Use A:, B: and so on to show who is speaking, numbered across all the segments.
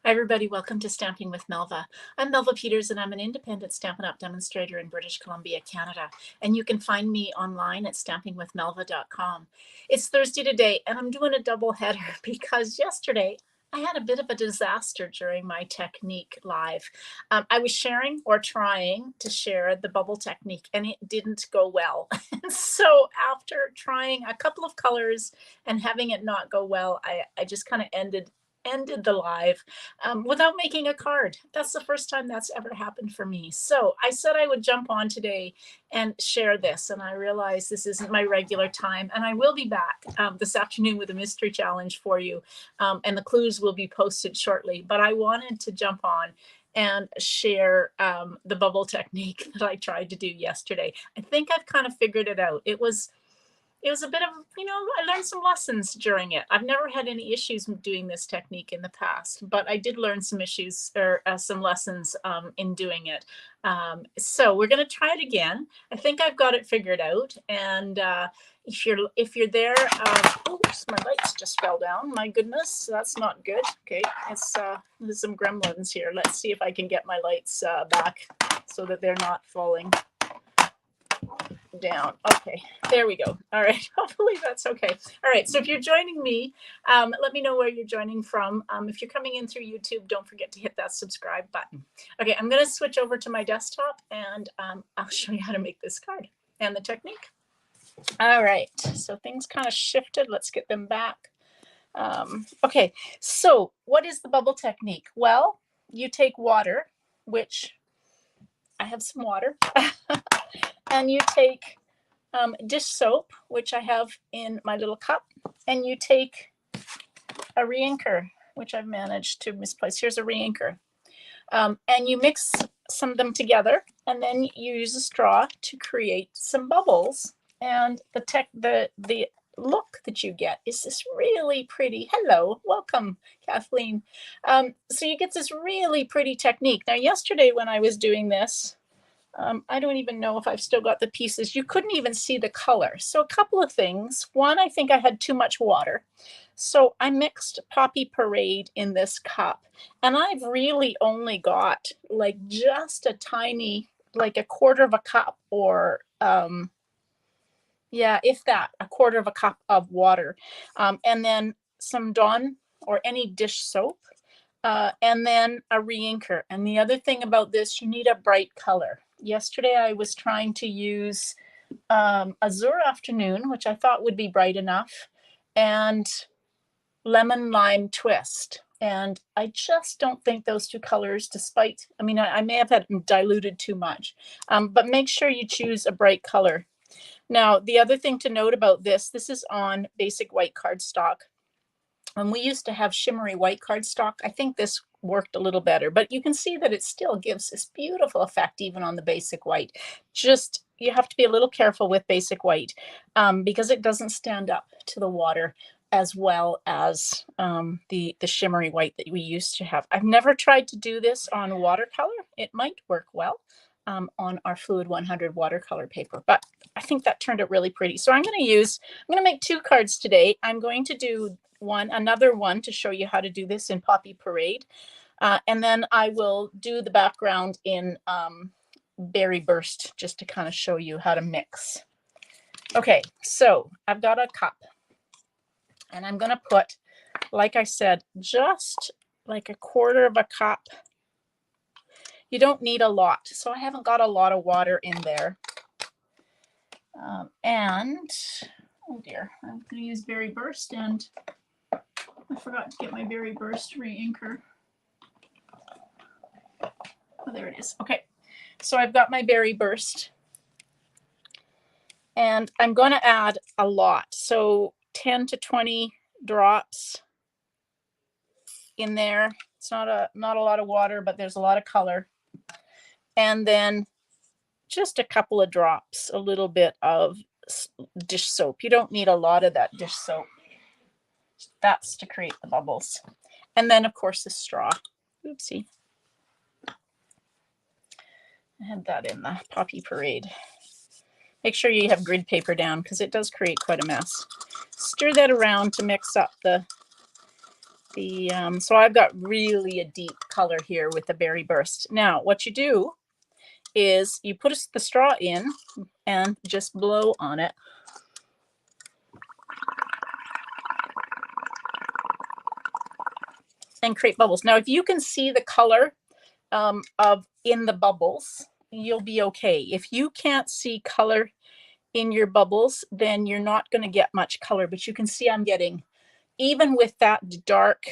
A: Hi everybody, welcome to Stamping with Melva. I'm Melva Peters and I'm an independent Stampin' Up! Demonstrator in British Columbia, Canada. And you can find me online at stampingwithmelva.com. It's Thursday today and I'm doing a double header because yesterday I had a bit of a disaster during my technique live. I was sharing or trying to share the bubble technique and it didn't go well. So after trying a couple of colors and having it not go well, I just kind of ended the live without making a card. That's the first time that's ever happened for me. So I said I would jump on today and share this. And I realize this isn't my regular time. And I will be back this afternoon with a mystery challenge for you. And the clues will be posted shortly. But I wanted to jump on and share the bubble technique that I tried to do yesterday. I think I've kind of figured it out. It was a bit of, I learned some lessons during it. I've never had any issues doing this technique in the past, but I did learn some issues or some lessons in doing it. So we're going to try it again. I think I've got it figured out. And if you're there, oops, my lights just fell down. My goodness, that's not good. Okay, there's some gremlins here. Let's see if I can get my lights back so that they're not falling down. Okay, there we go. All right, hopefully that's okay. All right, so if you're joining me, let me know where you're joining from. If you're coming in through YouTube, don't forget to hit that subscribe button. Okay, I'm going to switch over to my desktop and I'll show you how to make this card and the technique. All right, so things kind of shifted. Let's get them back. Okay, so what is the bubble technique? Well, you take water, which I have some water. And you take dish soap, which I have in my little cup, and you take a reinker, which I've managed to misplace. Here's a reinker. And you mix some of them together, and then you use a straw to create some bubbles. And the look that you get is this really pretty, hello, welcome, Kathleen. So you get this really pretty technique. Now, yesterday when I was doing this, I don't even know if I've still got the pieces. You couldn't even see the color. So a couple of things. One, I think I had too much water. So I mixed Poppy Parade in this cup. And I've really only got like just a tiny, like a quarter of a cup or, yeah, if that, a quarter of a cup of water. And then some Dawn or any dish soap. And then a reinker. And the other thing about this, you need a bright color. Yesterday I was trying to use Azure Afternoon, which I thought would be bright enough, and Lemon Lime Twist. And I just don't think those two colors, despite, I mean, I may have had them diluted too much, but make sure you choose a bright color. Now, the other thing to note about this is on basic white cardstock. And we used to have shimmery white cardstock. I think this worked a little better, but you can see that it still gives this beautiful effect even on the basic white. Just, you have to be a little careful with basic white because it doesn't stand up to the water as well as the shimmery white that we used to have. I've never tried to do this on watercolor. It might work well on our Fluid 100 watercolor paper, but I think that turned out really pretty. So I'm going to make two cards today. I'm going to do another one to show you how to do this in Poppy Parade. And then I will do the background in Berry Burst just to kind of show you how to mix. Okay, so I've got a cup and I'm going to put, like I said, just like a quarter of a cup. You don't need a lot. So I haven't got a lot of water in there. And, oh dear, I'm going to use Berry Burst, and I forgot to get my Berry Burst reinker. Oh, there it is. Okay, so I've got my Berry Burst. And I'm going to add a lot. So 10 to 20 drops in there. It's not a lot of water, but there's a lot of color. And then just a couple of drops, a little bit of dish soap. You don't need a lot of that dish soap. That's to create the bubbles. And then, of course, the straw. Oopsie. I had that in the Poppy Parade. Make sure you have grid paper down because it does create quite a mess. Stir that around to mix up the So I've got really a deep color here with the berry burst. Now, what you do is you put the straw in and just blow on it. And create bubbles. Now, if you can see the color of in the bubbles, you'll be okay. If you can't see color in your bubbles, then you're not going to get much color. But you can see I'm getting, even with that dark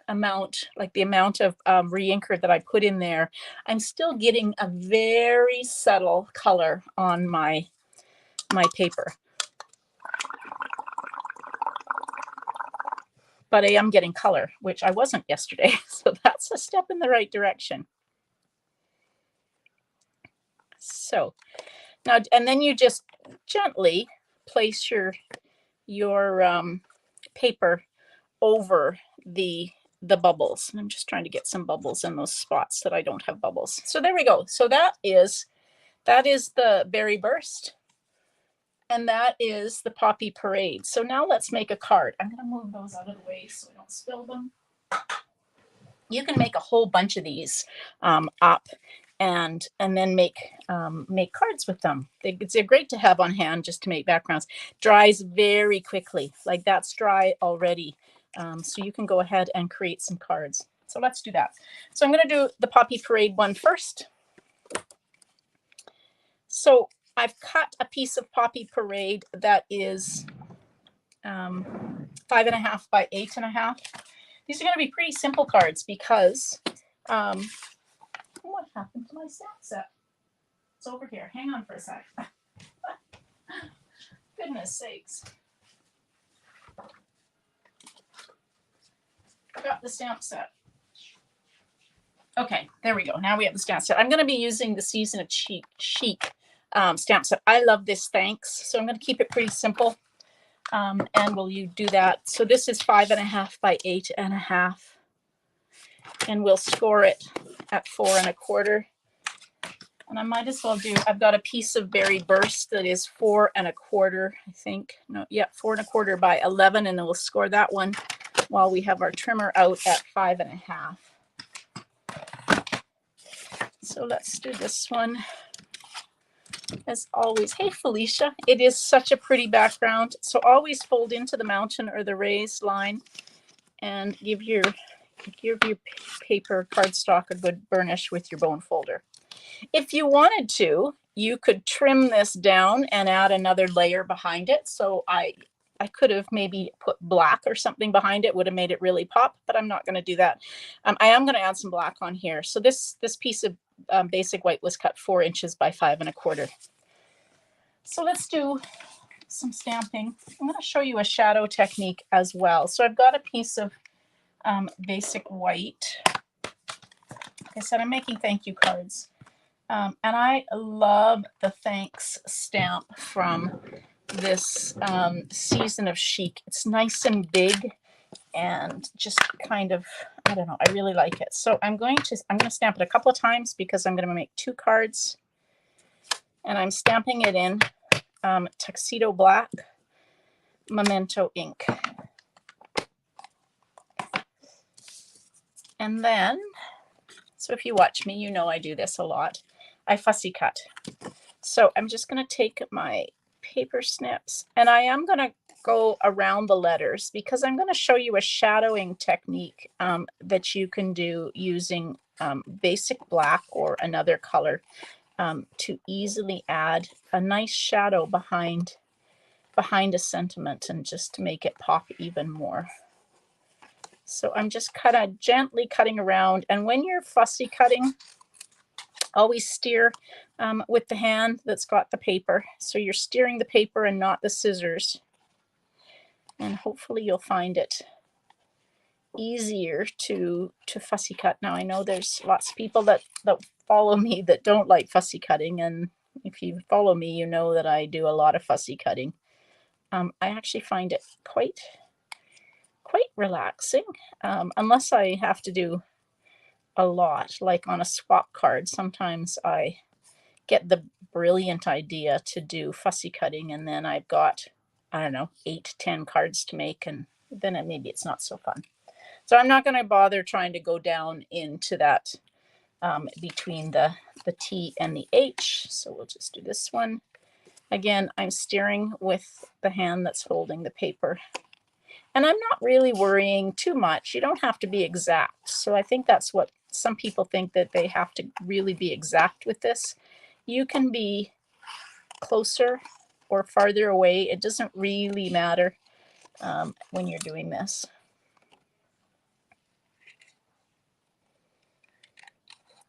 A: amount, like the amount of reinker that I put in there, I'm still getting a very subtle color on my paper. But I am getting color, which I wasn't yesterday. So that's a step in the right direction. So now, and then you just gently place your paper over the bubbles. And I'm just trying to get some bubbles in those spots that I don't have bubbles. So there we go. So that is the berry burst. And that is the poppy parade. So now let's make a card. I'm going to move those out of the way so I don't spill them. You can make a whole bunch of these up and then make cards with them. They're great to have on hand just to make backgrounds. Dries very quickly. Like that's dry already. So you can go ahead and create some cards. So let's do that. So I'm going to do the poppy parade one first. So I've cut a piece of poppy parade that is 5.5 by 8.5. These are going to be pretty simple cards because what happened to my stamp set? It's over here. Hang on for a sec. Goodness sakes. Got the stamp set. Okay, there we go. Now we have the stamp set. I'm going to be using the Season of Chic stamp set. I love this, thanks. So I'm going to keep it pretty simple. And will you do that? So this is 5.5 by 8.5. And we'll score it at 4.25. And I might as well do, I've got a piece of berry burst that is 4.25, I think. No, yeah, 4.25 by 11. And then we'll score that one while we have our trimmer out at 5.5. So let's do this one. As always, hey Felicia, it is such a pretty background. So always fold into the mountain or the raised line and give your paper cardstock a good burnish with your bone folder. If you wanted to, you could trim this down and add another layer behind it. So I could have maybe put black or something behind it, would have made it really pop, but I'm not going to do that. I am going to add some black on here. So this piece of basic white was cut 4 inches by 5.25. So let's do some stamping. I'm going to show you a shadow technique as well. So I've got a piece of basic white. Like I said, I'm making thank you cards. And I love the thanks stamp from this Season of Chic. It's nice and big and just kind of, I don't know, I really like it. So I'm going to stamp it a couple of times because I'm going to make 2 cards. And I'm stamping it in Tuxedo Black Memento ink. And then, so if you watch me, you know I do this a lot. I fussy cut. So I'm just going to take my paper snips and I am going to go around the letters because I'm going to show you a shadowing technique that you can do using basic black or another color to easily add a nice shadow behind a sentiment and just to make it pop even more. So I'm just kind of gently cutting around. And when you're fussy cutting, always steer with the hand that's got the paper. So you're steering the paper and not the scissors. And hopefully you'll find it easier to fussy cut. Now I know there's lots of people that follow me that don't like fussy cutting. And if you follow me, you know that I do a lot of fussy cutting. I actually find it quite relaxing, unless I have to do a lot, like on a swap card. Sometimes I get the brilliant idea to do fussy cutting and then I've got, I don't know, 8 to 10 cards to make and then maybe it's not so fun. So I'm not going to bother trying to go down into that between the T and the H. So we'll just do this one. Again, I'm steering with the hand that's holding the paper. And I'm not really worrying too much. You don't have to be exact. So I think that's what some people think, that they have to really be exact with this. You can be closer or farther away. It doesn't really matter when you're doing this.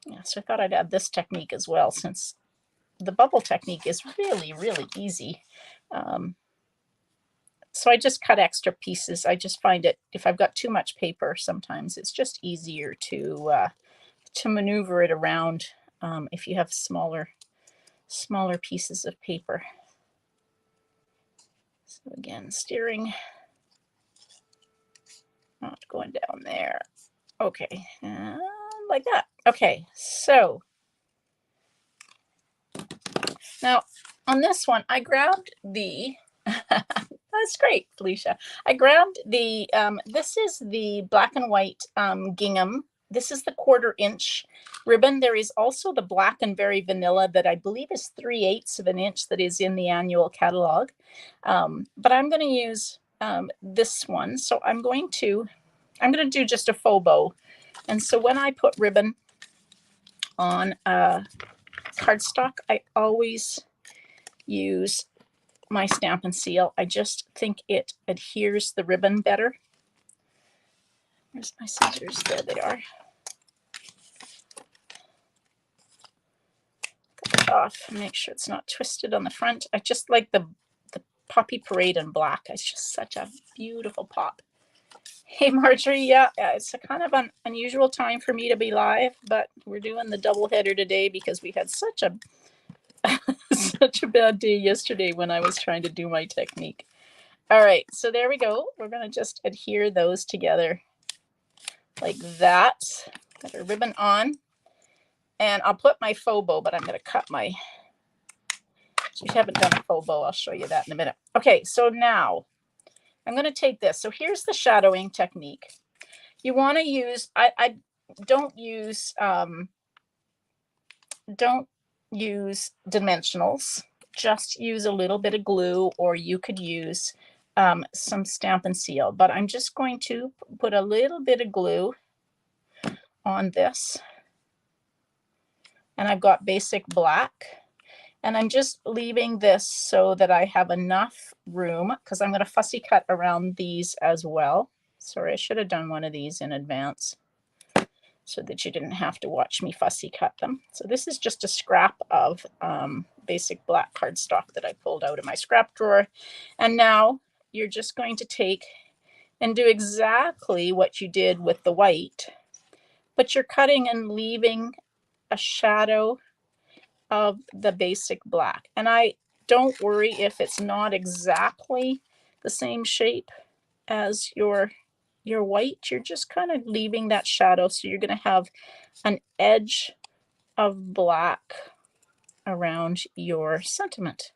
A: Yeah, so I thought I'd add this technique as well, since the bubble technique is really, really easy. So I just cut extra pieces. I just find it, if I've got too much paper, sometimes it's just easier to maneuver it around if you have smaller pieces of paper. So again, steering, not going down there. Okay, like that. Okay, so now on this one, I grabbed the, that's great, Felicia. I grabbed the, this is the black and white gingham. This is the 1/4 inch ribbon. There is also the black and very vanilla that I believe is 3/8 of an inch that is in the annual catalog. But I'm going to use this one. So I'm going to do just a faux bow. And so when I put ribbon on cardstock, I always use my Stamp and Seal. I just think it adheres the ribbon better. Where's my scissors? There they are. Cut it off. Make sure it's not twisted on the front. I just like the Poppy Parade in black. It's just such a beautiful pop. Hey Marjorie, yeah, it's a kind of an unusual time for me to be live, but we're doing the double header today because we had such a such a bad day yesterday when I was trying to do my technique. All right, so there we go. We're going to just adhere those together like that. Got a ribbon on, and I'll put my faux bow, but I'm going to cut my, so we haven't done a faux bow. I'll show you that in a minute. Okay, so now I'm going to take this. So here's the shadowing technique. You want to use, I don't use dimensionals. Just use a little bit of glue, or you could use some Stamp and Seal. But I'm just going to put a little bit of glue on this. And I've got basic black. And I'm just leaving this so that I have enough room, because I'm going to fussy cut around these as well. Sorry, I should have done one of these in advance so that you didn't have to watch me fussy cut them. So this is just a scrap of basic black cardstock that I pulled out of my scrap drawer. And now you're just going to take and do exactly what you did with the white, but you're cutting and leaving a shadow of the basic black. And I don't worry if it's not exactly the same shape as your white. You're just kind of leaving that shadow, so you're going to have an edge of black around your sentiment,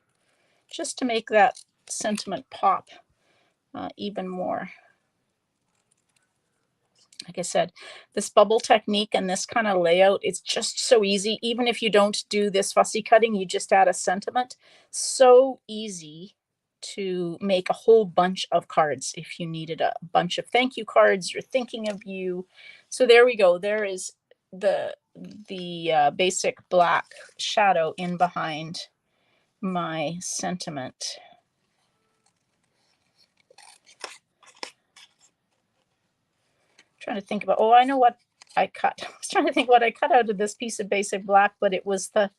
A: just to make that sentiment pop even more. Like I said, this bubble technique and this kind of layout, it's just so easy. Even if you don't do this fussy cutting, you just add a sentiment. So easy to make a whole bunch of cards if you needed a bunch of thank you cards. You're thinking of you. So there we go. There is the basic black shadow in behind my sentiment. Trying to think about, oh, I know what I cut. I was trying to think what I cut out of this piece of basic black, but it was the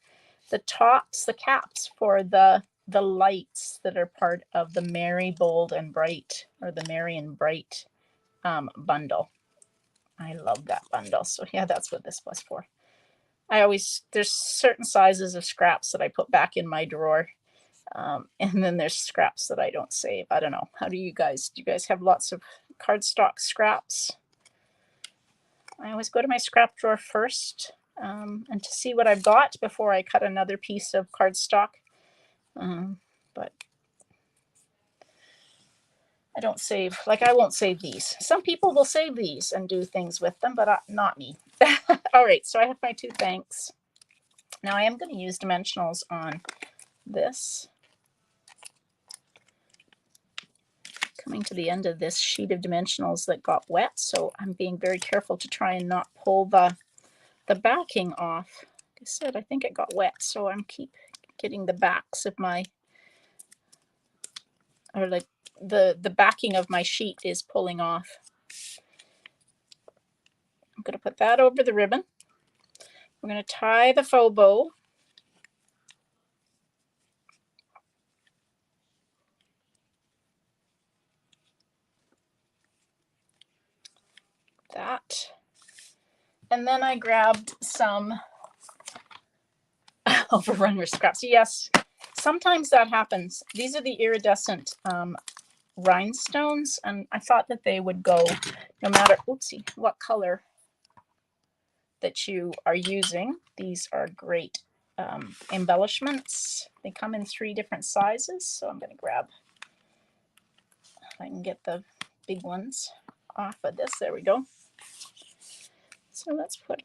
A: tops, the caps for the lights that are part of the Merry, Bold, and Bright, or the Merry and Bright bundle. I love that bundle. So yeah, that's what this was for. There's certain sizes of scraps that I put back in my drawer. And then there's scraps that I don't save. I don't know. How do you guys have lots of cardstock scraps? I always go to my scrap drawer first and to see what I've got before I cut another piece of cardstock. But I don't save, like I won't save these. Some people will save these and do things with them, but not me. All right, so I have my 2 thanks. Now I am going to use dimensionals on this. Coming to the end of this sheet of dimensionals that got wet, so I'm being very careful to try and not pull the backing off. Like I said, I think it got wet, so I'm keep getting the backs of my, or like the backing of my sheet is pulling off. I'm going to put that over the ribbon. We're going to tie the faux bow. That. And then I grabbed some overrun with scraps. Yes, sometimes that happens. These are the iridescent rhinestones, and I thought that they would go no matter, oopsie, what color that you are using. These are great embellishments. They come in 3 different sizes, so I'm going to grab, if I can get the big ones off of this. There we go. So let's put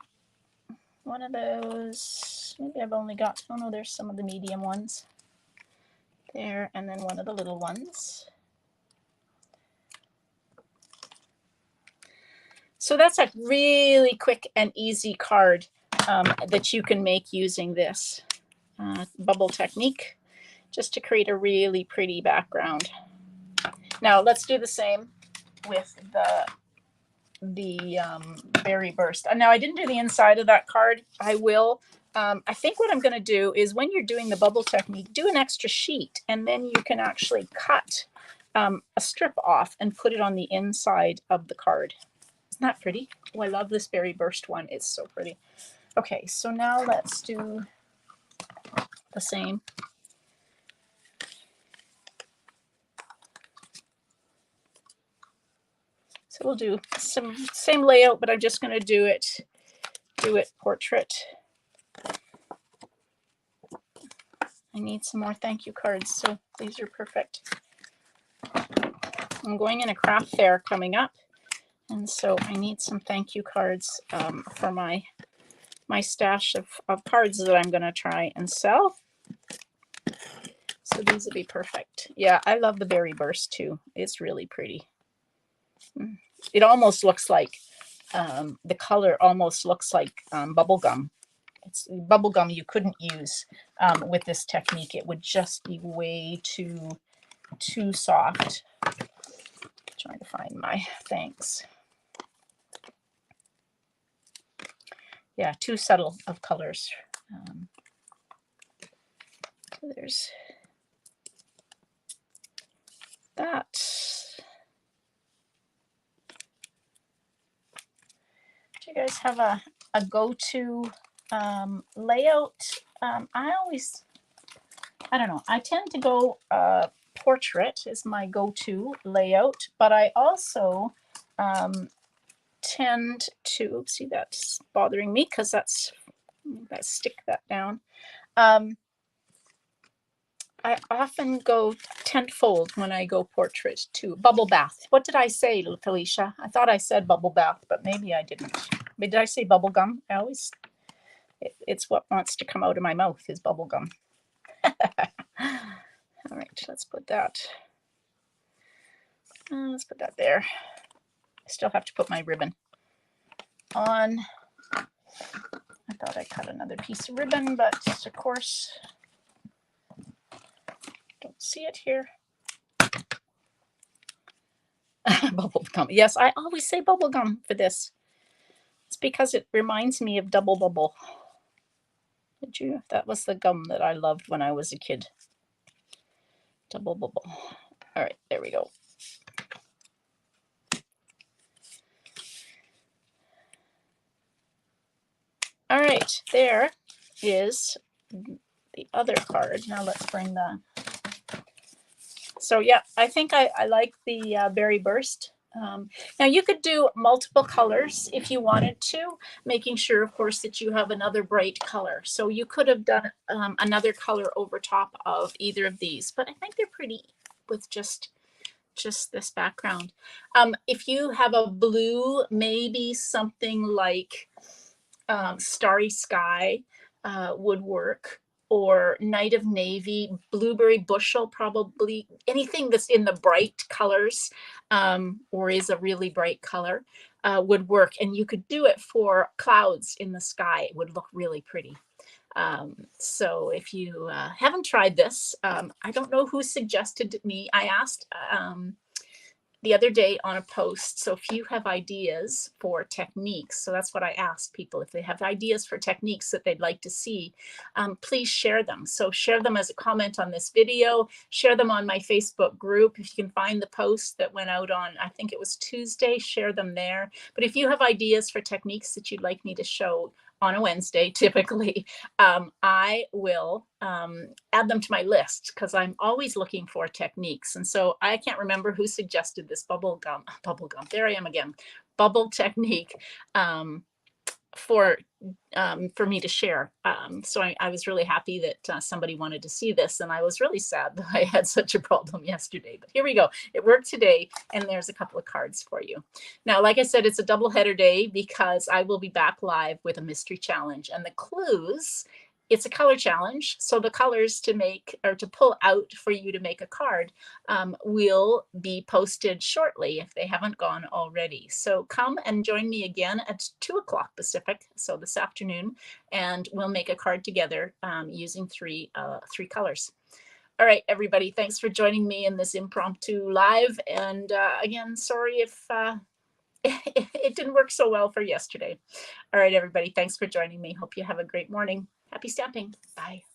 A: one of those. Maybe I've only got, oh no, there's some of the medium ones there, and then one of the little ones. So that's a really quick and easy card that you can make using this bubble technique, just to create a really pretty background. Now let's do the same with the berry burst. Now I didn't do the inside of that card. I will. I think what I'm going to do is, when you're doing the bubble technique, do an extra sheet, and then you can actually cut a strip off and put it on the inside of the card. Isn't that pretty? Oh, I love this berry burst one. It's so pretty. Okay, so now let's do the same. So we'll do some same layout, but I'm just going to do it portrait. I need some more thank you cards, so these are perfect. I'm going in a craft fair coming up, and so I need some thank you cards for my stash of cards that I'm going to try and sell. So these will be perfect. Yeah, I love the berry burst too. It's really pretty. It almost looks like, the color almost looks like bubble gum. It's bubble gum you couldn't use with this technique. It would just be way too soft. Trying to find my thanks. Yeah, too subtle of colors. So there's that. Do you guys have a go-to layout? I don't know. I tend to go portrait is my go-to layout, but I also tend to, oopsie, that's bothering me because let's stick that down. I often go tentfold when I go portrait to bubble bath. What did I say, Felicia? I thought I said bubble bath, but maybe I didn't. Did I say bubble gum? I always, it's what wants to come out of my mouth is bubble gum. All right, let's put that. Let's put that there. I still have to put my ribbon on. I thought I cut another piece of ribbon, but of course, don't see it here. Bubble gum. Yes, I always say bubble gum for this. It's because it reminds me of Double Bubble. Did you? That was the gum that I loved when I was a kid. Double Bubble. All right, there we go. All right, there is the other card. Now let's bring the. So yeah, I think I like the berry burst. Now you could do multiple colors if you wanted to, making sure, of course, that you have another bright color. So you could have done another color over top of either of these, but I think they're pretty with just just this background. If you have a blue, maybe something like Starry Sky would work, or Night of Navy, Blueberry Bushel, probably anything that's in the bright colors or is a really bright color would work. And you could do it for clouds in the sky. It would look really pretty. So if you haven't tried this, I don't know who suggested me. I asked the other day on a post. So if you have ideas for techniques, so that's what I ask people, if they have ideas for techniques that they'd like to see, please share them. So share them as a comment on this video, share them on my Facebook group. If you can find the post that went out on, I think it was Tuesday, share them there. But if you have ideas for techniques that you'd like me to show on a Wednesday, typically, I will add them to my list because I'm always looking for techniques. And so I can't remember who suggested this bubble gum, there I am again, bubble technique for me to share. So I was really happy that somebody wanted to see this, and I was really sad that I had such a problem yesterday. But here we go. It worked today, and there's a couple of cards for you. Now, like I said, it's a double header day because I will be back live with a mystery challenge, and the clues, it's a color challenge. So the colors to make or to pull out for you to make a card will be posted shortly if they haven't gone already. So come and join me again at 2 o'clock Pacific, so this afternoon, and we'll make a card together using three colors. All right, everybody, thanks for joining me in this impromptu live. And again, sorry if it didn't work so well for yesterday. All right, everybody, thanks for joining me. Hope you have a great morning. Happy stamping. Bye.